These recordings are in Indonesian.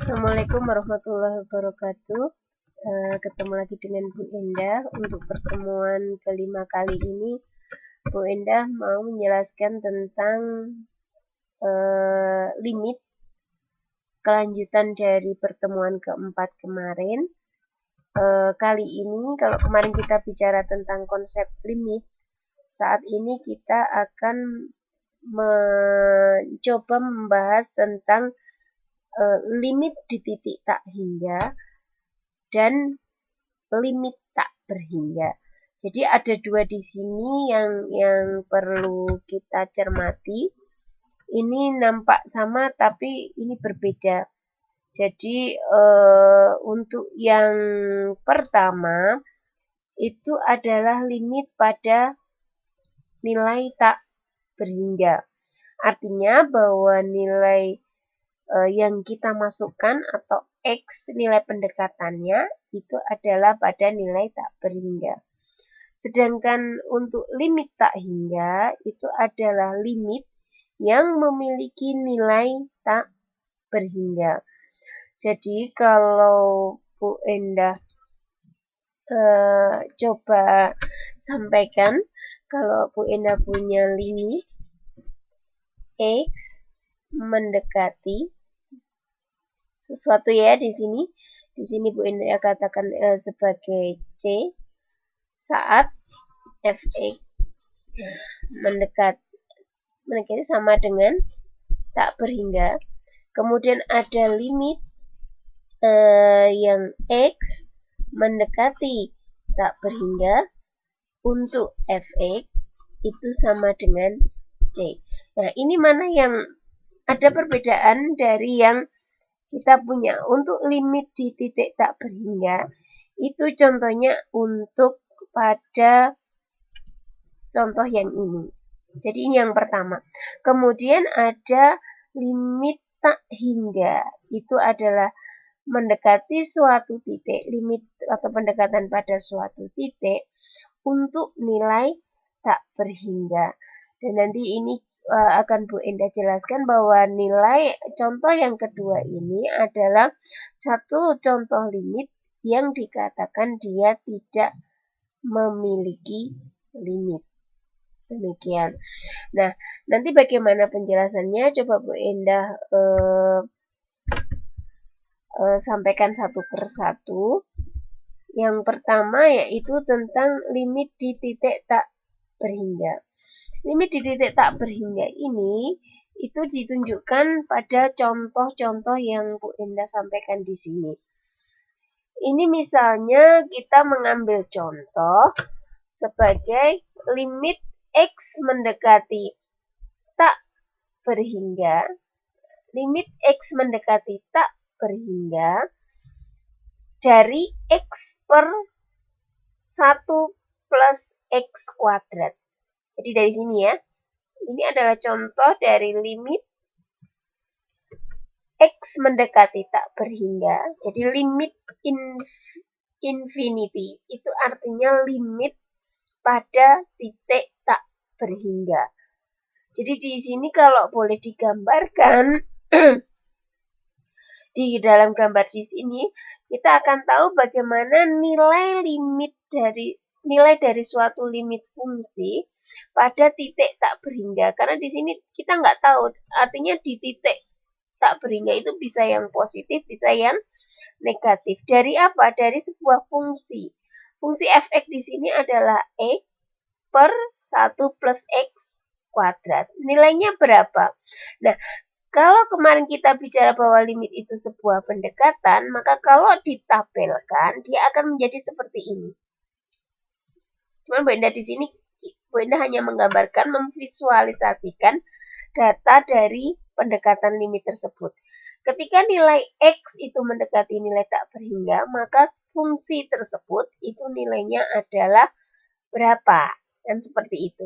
Assalamualaikum warahmatullahi wabarakatuh. Ketemu lagi dengan Bu Endah. Untuk pertemuan kelima kali ini, Bu Endah mau menjelaskan tentang limit, kelanjutan dari pertemuan keempat kemarin. Kali ini, kalau kemarin kita bicara tentang konsep limit, saat ini kita akan mencoba membahas tentang limit di titik tak hingga dan limit tak berhingga. Jadi ada dua di sini yang perlu kita cermati. Ini nampak sama tapi ini berbeda. Jadi untuk yang pertama itu adalah limit pada nilai tak berhingga. Artinya bahwa nilai yang kita masukkan atau X nilai pendekatannya itu adalah pada nilai tak berhingga. Sedangkan untuk limit tak hingga itu adalah limit yang memiliki nilai tak berhingga. Jadi kalau Bu Endah coba sampaikan, kalau Bu Endah punya limit X mendekati sesuatu ya di sini. Di sini Bu Endah katakan sebagai C saat fx mendekati sama dengan tak berhingga. Kemudian ada limit yang X mendekati tak berhingga untuk fx itu sama dengan C. Nah, ini mana yang ada perbedaan dari yang kita punya. Untuk limit di titik tak berhingga, itu contohnya untuk pada contoh yang ini. Jadi ini yang pertama. Kemudian ada limit tak hingga. Itu adalah mendekati suatu titik, limit atau pendekatan pada suatu titik untuk nilai tak berhingga. Dan nanti ini akan Bu Endah jelaskan bahwa nilai contoh yang kedua ini adalah satu contoh limit yang dikatakan dia tidak memiliki limit. Demikian. Nah, nanti bagaimana penjelasannya? Coba Bu Endah sampaikan satu persatu. Yang pertama yaitu tentang limit di titik tak berhingga. Limit di titik tak berhingga ini itu ditunjukkan pada contoh-contoh yang Bu Endah sampaikan di sini. Ini misalnya kita mengambil contoh sebagai limit X mendekati tak berhingga. Limit X mendekati tak berhingga dari X per 1 plus X kuadrat. Jadi dari sini ya, ini adalah contoh dari limit X mendekati tak berhingga. Jadi limit infinity itu artinya limit pada titik tak berhingga. Jadi di sini kalau boleh digambarkan di dalam gambar di sini kita akan tahu bagaimana nilai dari suatu limit fungsi pada titik tak berhingga. Karena di sini kita nggak tahu, artinya di titik tak berhingga itu bisa yang positif, bisa yang negatif. Dari apa? Dari sebuah fungsi. Fungsi fx di sini adalah X per 1 plus X kuadrat. Nilainya berapa? Nah, kalau kemarin kita bicara bahwa limit itu sebuah pendekatan, maka kalau ditabelkan, dia akan menjadi seperti ini. Cuman Bu Endah di sini, Bu Endah hanya menggambarkan, memvisualisasikan data dari pendekatan limit tersebut. Ketika nilai X itu mendekati nilai tak berhingga, maka fungsi tersebut itu nilainya adalah berapa? Dan seperti itu.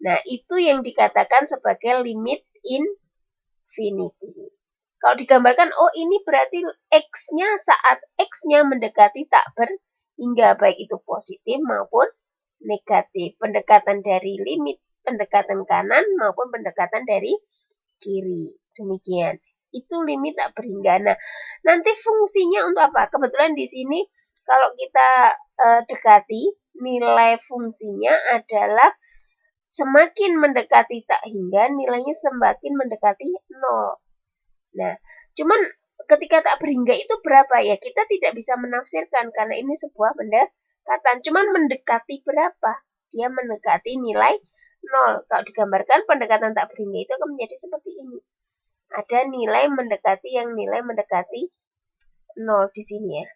Nah, itu yang dikatakan sebagai limit infinity. Kalau digambarkan, oh ini berarti X-nya saat X-nya mendekati tak berhingga, baik itu positif maupun negatif. Pendekatan dari limit, pendekatan kanan maupun pendekatan dari kiri. Demikian. Itu limit tak berhingga. Nah, nanti fungsinya untuk apa? Kebetulan di sini kalau kita dekati, nilai fungsinya adalah semakin mendekati tak hingga, nilainya semakin mendekati 0. Nah, cuman ketika tak berhingga itu berapa ya? Kita tidak bisa menafsirkan karena ini sebuah pendekatan. Cuman mendekati berapa? Dia mendekati nilai 0. Kalau digambarkan pendekatan tak berhingga itu akan menjadi seperti ini. Ada nilai mendekati yang nilai mendekati 0 di sini ya.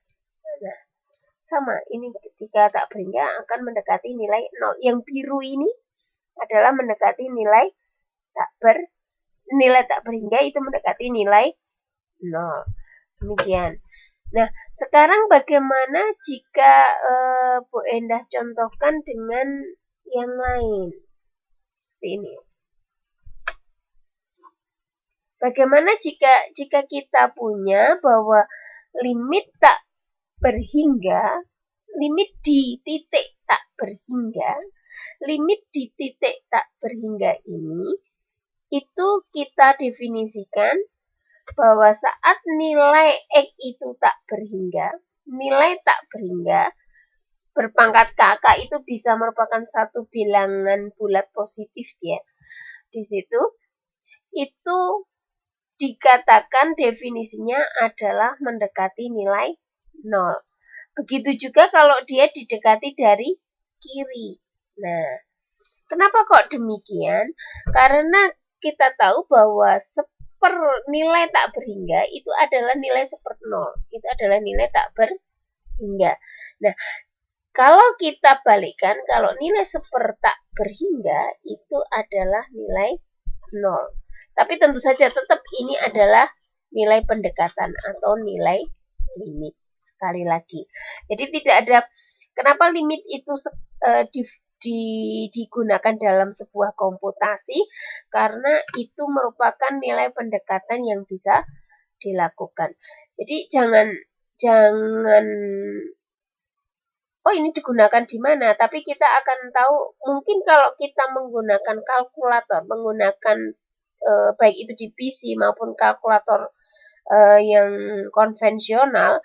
Nah, sama. Ini ketika tak berhingga akan mendekati nilai 0. Yang biru ini adalah mendekati nilai tak berhingga itu mendekati nilai 0. Demikian. Nah, sekarang bagaimana jika Bu Endah contohkan dengan yang lain? Seperti ini. Bagaimana jika kita punya bahwa limit tak berhingga, limit di titik tak berhingga, limit di titik tak berhingga ini, itu kita definisikan bahwa saat nilai X itu tak berhingga, nilai tak berhingga berpangkat kakak itu bisa merupakan satu bilangan bulat positif ya. Di situ itu dikatakan definisinya adalah mendekati nilai 0. Begitu juga kalau dia didekati dari kiri. Nah, kenapa kok demikian? Karena kita tahu bahwa nilai tak berhingga itu adalah nilai 0. Itu adalah nilai tak berhingga. Nah, kalau kita balikkan, kalau nilai tak berhingga itu adalah nilai 0. Tapi tentu saja tetap ini adalah nilai pendekatan atau nilai limit. Sekali lagi. Jadi tidak ada, kenapa limit itu digunakan dalam sebuah komputasi? Karena itu merupakan nilai pendekatan yang bisa dilakukan. Jadi jangan oh ini digunakan di mana, tapi kita akan tahu mungkin kalau kita menggunakan kalkulator, menggunakan baik itu di PC maupun kalkulator yang konvensional,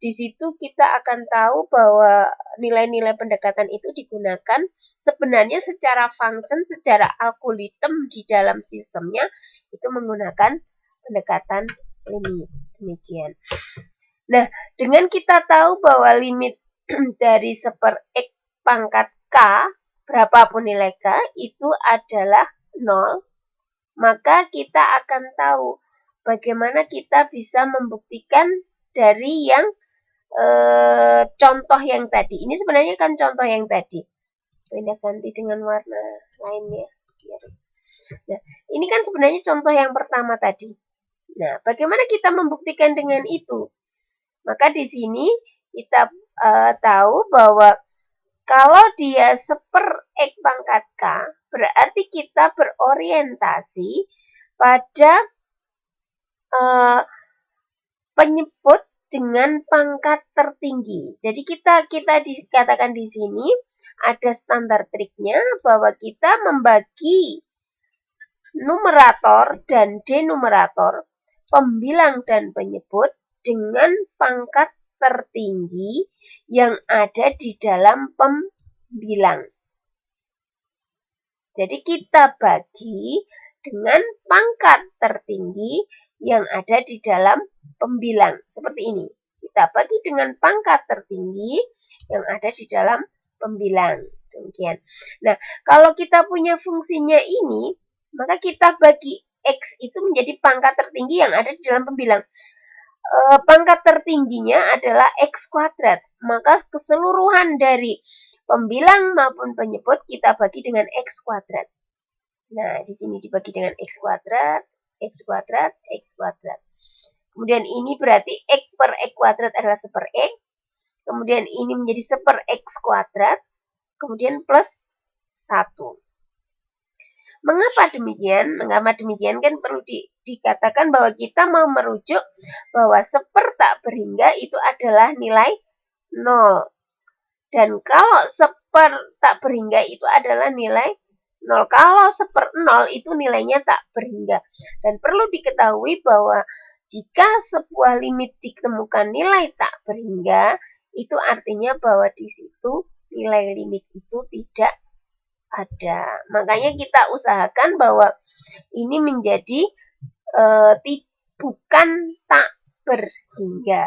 di situ kita akan tahu bahwa nilai-nilai pendekatan itu digunakan sebenarnya secara function, secara algoritma di dalam sistemnya itu menggunakan pendekatan limit. Demikian. Nah, dengan kita tahu bahwa limit dari 1/X pangkat K, berapapun nilai K, itu adalah 0, maka kita akan tahu bagaimana kita bisa membuktikan dari yang contoh yang tadi. Ini sebenarnya kan contoh yang tadi. Pindah ganti dengan warna lainnya. Nah, ini kan sebenarnya contoh yang pertama tadi. Nah, bagaimana kita membuktikan dengan itu? Maka di sini kita tahu bahwa kalau dia 1/X pangkat K, berarti kita berorientasi pada penyebut dengan pangkat tertinggi. Jadi kita dikatakan di sini ada standar triknya bahwa kita membagi numerator dan denumerator, pembilang dan penyebut dengan pangkat tertinggi yang ada di dalam pembilang. Jadi kita bagi dengan pangkat tertinggi yang ada di dalam pembilang. Seperti ini. Kita bagi dengan pangkat tertinggi yang ada di dalam pembilang. Demikian. Nah, kalau kita punya fungsinya ini, maka kita bagi X itu menjadi pangkat tertinggi yang ada di dalam pembilang. Pangkat tertingginya adalah X kuadrat. Maka keseluruhan dari pembilang maupun penyebut kita bagi dengan X kuadrat. Nah, di sini dibagi dengan X kuadrat, X kuadrat, X kuadrat. Kemudian ini berarti X per X kuadrat adalah 1/X. Kemudian ini menjadi 1/X kuadrat. Kemudian plus 1. Mengapa demikian? Mengapa demikian kan perlu dikatakan bahwa kita mau merujuk bahwa 1/. tak berhingga itu adalah nilai 0. Dan kalau 1/. tak berhingga itu adalah nilai 0. Kalau 1/0 itu nilainya tak berhingga. Dan perlu diketahui bahwa jika sebuah limit ditemukan nilai tak berhingga, itu artinya bahwa di situ nilai limit itu tidak ada. Makanya kita usahakan bahwa ini menjadi bukan tak berhingga.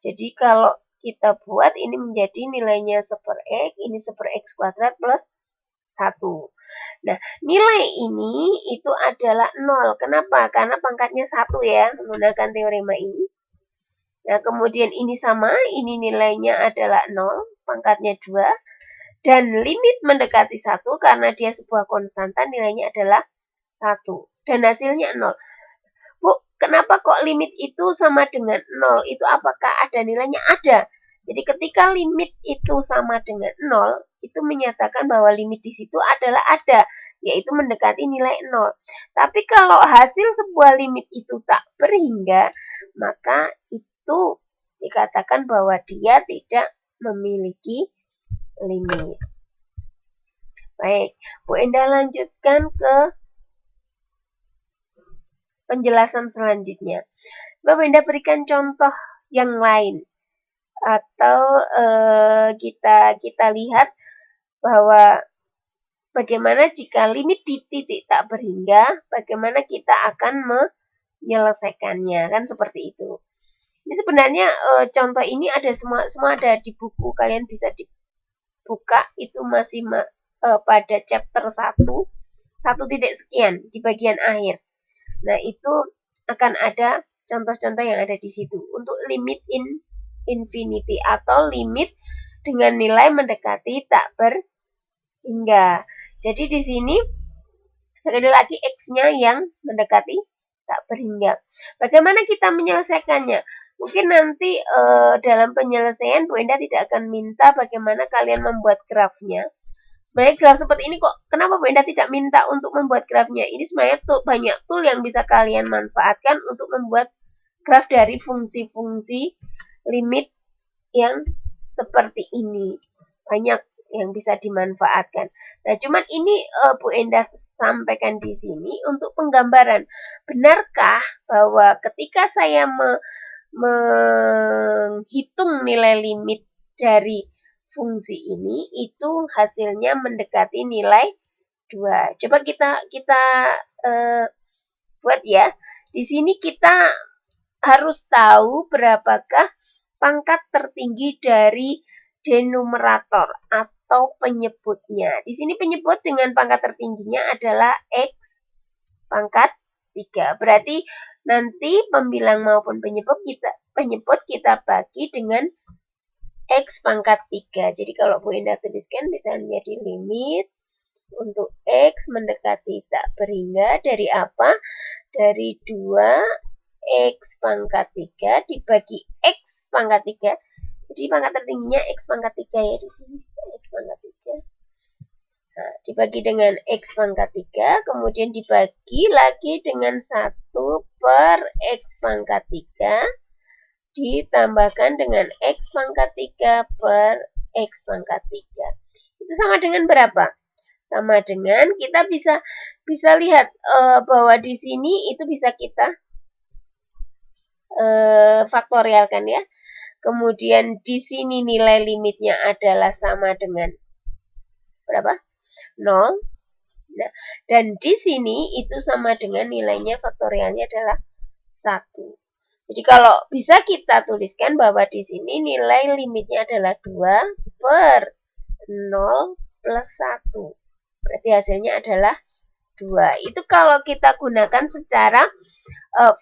Jadi kalau kita buat ini menjadi nilainya 1/x, ini 1/x kuadrat plus 1. Nah, nilai ini itu adalah 0. Kenapa? Karena pangkatnya 1 ya, menggunakan teorema ini. Nah, kemudian ini sama, ini nilainya adalah 0, pangkatnya 2. Dan limit mendekati 1 karena dia sebuah konstanta, nilainya adalah 1. Dan hasilnya 0. Bu, kenapa kok limit itu sama dengan 0? Itu apakah ada nilainya? Ada. Jadi ketika limit itu sama dengan 0, itu menyatakan bahwa limit di situ adalah ada, yaitu mendekati nilai 0. Tapi kalau hasil sebuah limit itu tak berhingga, maka itu dikatakan bahwa dia tidak memiliki limit. Baik, Bu Endah lanjutkan ke penjelasan selanjutnya. Bu Endah berikan contoh yang lain. Atau kita lihat bahwa bagaimana jika limit di titik tak berhingga, bagaimana kita akan menyelesaikannya, kan seperti itu. Ini sebenarnya contoh ini ada semua ada di buku, kalian bisa dibuka, itu masih pada chapter 1 titik sekian di bagian akhir. Nah, itu akan ada contoh-contoh yang ada di situ untuk limit infinity atau limit dengan nilai mendekati tak berhingga. Jadi di sini sekali lagi x-nya yang mendekati tak berhingga. Bagaimana kita menyelesaikannya? Mungkin nanti dalam penyelesaian Bu Endah tidak akan minta bagaimana kalian membuat grafnya. Sebenarnya graf seperti ini kok, kenapa Bu Endah tidak minta untuk membuat grafnya? Ini sebenarnya banyak tool yang bisa kalian manfaatkan untuk membuat graf dari fungsi-fungsi limit yang seperti ini. Banyak yang bisa dimanfaatkan. Nah, cuman ini Bu Endah sampaikan di sini untuk penggambaran. Benarkah bahwa ketika saya menghitung nilai limit dari fungsi ini, itu hasilnya mendekati nilai 2. Coba kita buat ya. Di sini kita harus tahu berapakah pangkat tertinggi dari denumerator atau penyebutnya. Di sini penyebut dengan pangkat tertingginya adalah X pangkat 3. Berarti nanti pembilang maupun penyebut kita bagi dengan X pangkat 3. Jadi kalau Bu Endah tuliskan bisa menjadi limit untuk X mendekati tak berhingga dari apa? Dari 2 X pangkat 3 dibagi X pangkat 3. Jadi pangkat tertingginya X pangkat 3 ya di sini. X pangkat 3. Nah, dibagi dengan X pangkat 3, kemudian dibagi lagi dengan 1 per X pangkat 3, ditambahkan dengan X pangkat 3 per X pangkat 3. Itu sama dengan berapa? Sama dengan kita bisa lihat bahwa di sini itu bisa kita faktorialkan ya. Kemudian di sini nilai limitnya adalah sama dengan berapa? 0. Nah, dan di sini itu sama dengan nilainya faktorialnya adalah 1. Jadi kalau bisa kita tuliskan bahwa di sini nilai limitnya adalah 2 per 0 plus 1. Berarti hasilnya adalah 2. Itu kalau kita gunakan secara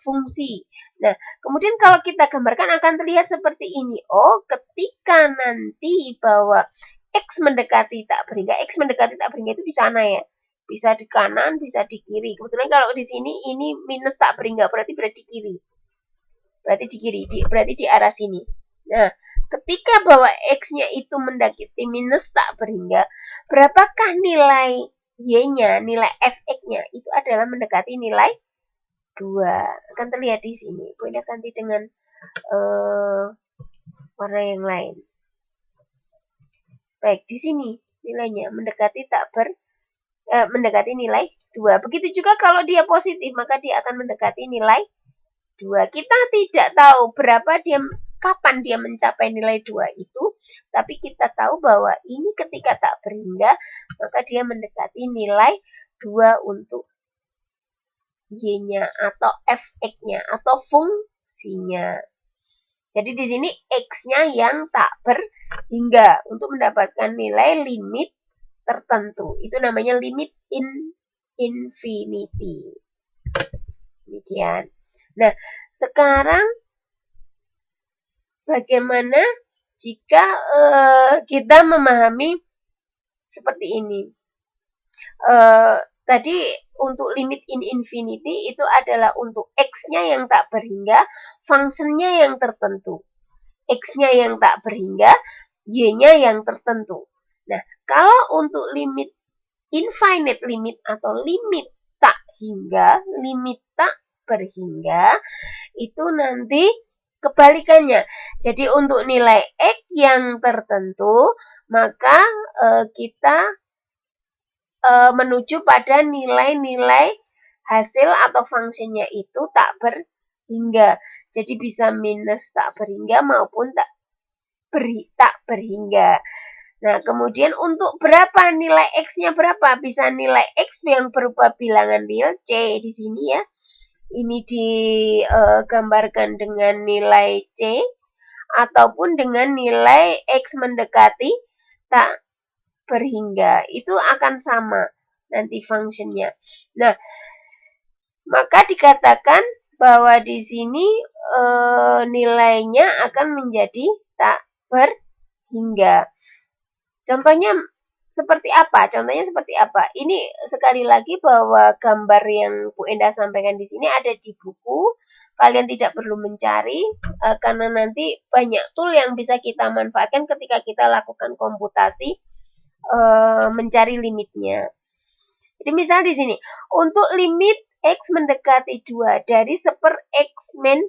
fungsi. Nah, kemudian kalau kita gambarkan akan terlihat seperti ini. Oh, ketika nanti bahwa X mendekati tak berhingga, X mendekati tak berhingga itu di sana ya. Bisa di kanan, bisa di kiri. Kebetulan kalau di sini ini minus tak berhingga, berarti di kiri. Berarti di kiri, berarti di arah sini. Nah, ketika bahwa X-nya itu mendekati minus tak berhingga, berapakah nilai Y-nya, nilai Fx-nya itu adalah mendekati nilai 2. Akan terlihat di sini. Bu Endah ganti dengan warna yang lain. Baik, di sini nilainya mendekati tak mendekati nilai 2. Begitu juga kalau dia positif, maka dia akan mendekati nilai 2. Kita tidak tahu kapan dia mencapai nilai 2 itu, tapi kita tahu bahwa ini ketika tak berhingga, maka dia mendekati nilai 2 untuk Y-nya atau fx-nya atau fungsinya. Jadi di sini X-nya yang tak berhingga untuk mendapatkan nilai limit tertentu. Itu namanya limit infinity. Demikian. Nah, sekarang bagaimana jika kita memahami seperti ini? Tadi untuk limit in infinity itu adalah untuk X-nya yang tak berhingga, fungsinya yang tertentu. X-nya yang tak berhingga, Y-nya yang tertentu. Nah, kalau untuk limit infinite limit atau limit tak hingga, limit tak berhingga, itu nanti kebalikannya. Jadi untuk nilai X yang tertentu, maka kita menuju pada nilai-nilai hasil atau fungsinya itu tak berhingga. Jadi bisa minus tak berhingga maupun tak berhingga. Nah, kemudian untuk berapa nilai X-nya berapa? Bisa nilai X yang berupa bilangan real C di sini ya. Ini digambarkan dengan nilai C ataupun dengan nilai X mendekati tak berhingga. Itu akan sama nanti fungsinya. Nah, maka dikatakan bahwa di sini nilainya akan menjadi tak berhingga. Contohnya seperti apa? Ini sekali lagi bahwa gambar yang Bu Endah sampaikan di sini ada di buku. Kalian tidak perlu mencari karena nanti banyak tool yang bisa kita manfaatkan ketika kita lakukan komputasi mencari limitnya. Jadi misal di sini untuk limit X mendekati 2 dari 1/x min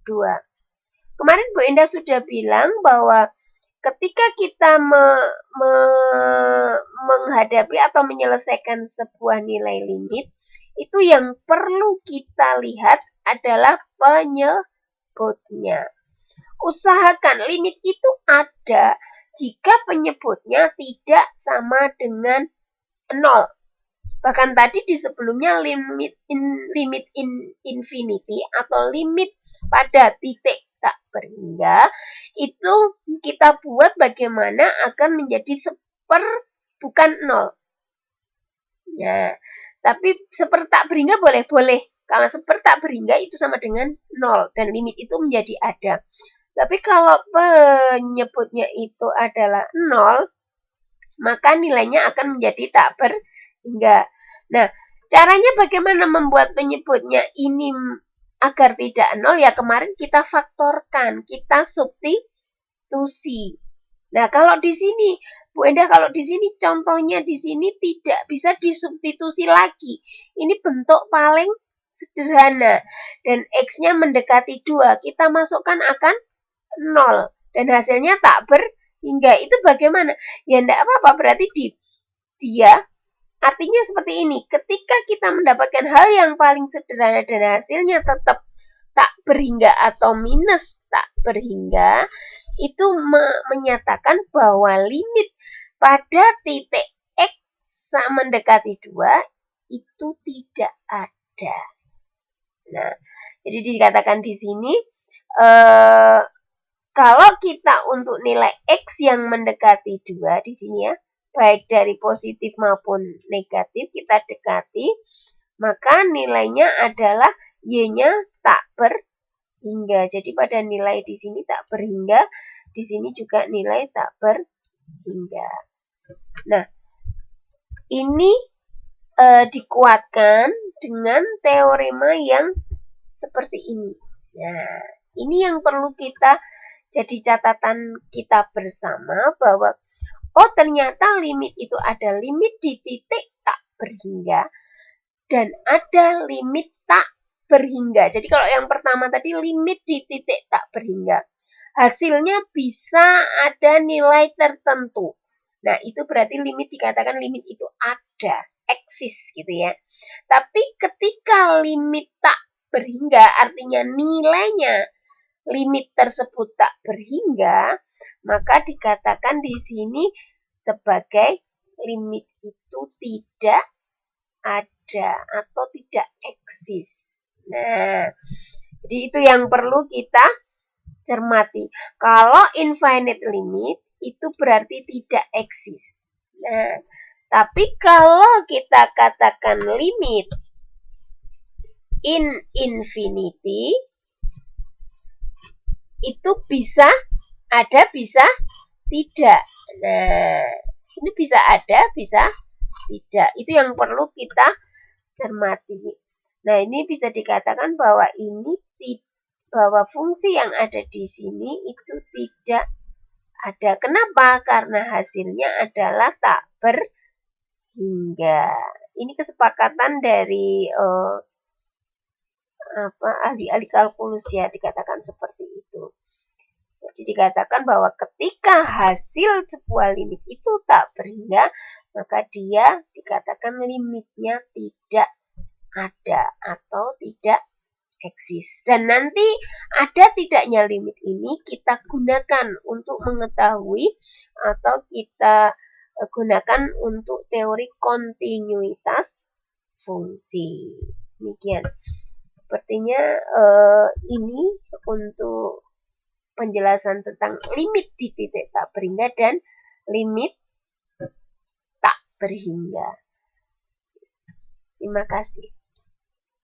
2. Kemarin Bu Endah sudah bilang bahwa ketika kita menghadapi atau menyelesaikan sebuah nilai limit, itu yang perlu kita lihat adalah penyebutnya. Usahakan limit itu ada jika penyebutnya tidak sama dengan 0. Bahkan tadi di sebelumnya limit infinity atau limit pada titik tak berhingga itu kita buat bagaimana akan menjadi bukan 0. Nah, tapi tak berhingga boleh. Kalau tak berhingga itu sama dengan 0 dan limit itu menjadi ada. Tapi kalau penyebutnya itu adalah 0, maka nilainya akan menjadi tak berhingga. Nah, caranya bagaimana membuat penyebutnya ini agar tidak 0? Ya kemarin kita faktorkan, kita substitusi. Nah, kalau di sini, Bu Endah, kalau di sini contohnya di sini tidak bisa disubstitusi lagi. Ini bentuk paling sederhana. Dan X-nya mendekati 2. Kita masukkan akan 0 dan hasilnya tak berhingga. Itu bagaimana? Ya enggak apa-apa, berarti dia artinya seperti ini. Ketika kita mendapatkan hal yang paling sederhana dan hasilnya tetap tak berhingga atau minus tak berhingga, itu menyatakan bahwa limit pada titik X mendekati 2 itu tidak ada. Nah, jadi dikatakan di sini kalau kita untuk nilai X yang mendekati 2 di sini ya, baik dari positif maupun negatif kita dekati, maka nilainya adalah Y-nya tak berhingga. Jadi pada nilai di sini tak berhingga, di sini juga nilai tak berhingga. Nah, ini dikuatkan dengan teorema yang seperti ini. Nah, ini yang perlu kita jadi catatan kita bersama bahwa ternyata limit itu ada limit di titik tak berhingga dan ada limit tak berhingga. Jadi kalau yang pertama tadi limit di titik tak berhingga, hasilnya bisa ada nilai tertentu. Nah, itu berarti limit dikatakan limit itu ada. eksis gitu ya. Tapi ketika limit tak berhingga, artinya nilainya limit tersebut tak berhingga, maka dikatakan di sini sebagai limit itu tidak ada atau tidak eksis. Nah, jadi itu yang perlu kita cermati. Kalau infinite limit itu berarti tidak eksis. Nah, tapi kalau kita katakan limit in infinity, itu bisa ada, bisa tidak. Nah, ini bisa ada, bisa tidak. Itu yang perlu kita cermati. Nah, ini bisa dikatakan bahwa bahwa fungsi yang ada di sini itu tidak ada. Kenapa? Karena hasilnya adalah tak berhingga. Ini kesepakatan dari ahli-ahli kalkulus ya, dikatakan seperti itu. Jadi dikatakan bahwa ketika hasil sebuah limit itu tak berhingga, maka dia dikatakan limitnya tidak ada atau tidak eksis. Dan nanti ada tidaknya limit ini kita gunakan untuk mengetahui atau kita gunakan untuk teori kontinuitas fungsi. Demikian. Sepertinya ini untuk penjelasan tentang limit di titik tak berhingga dan limit tak berhingga. Terima kasih.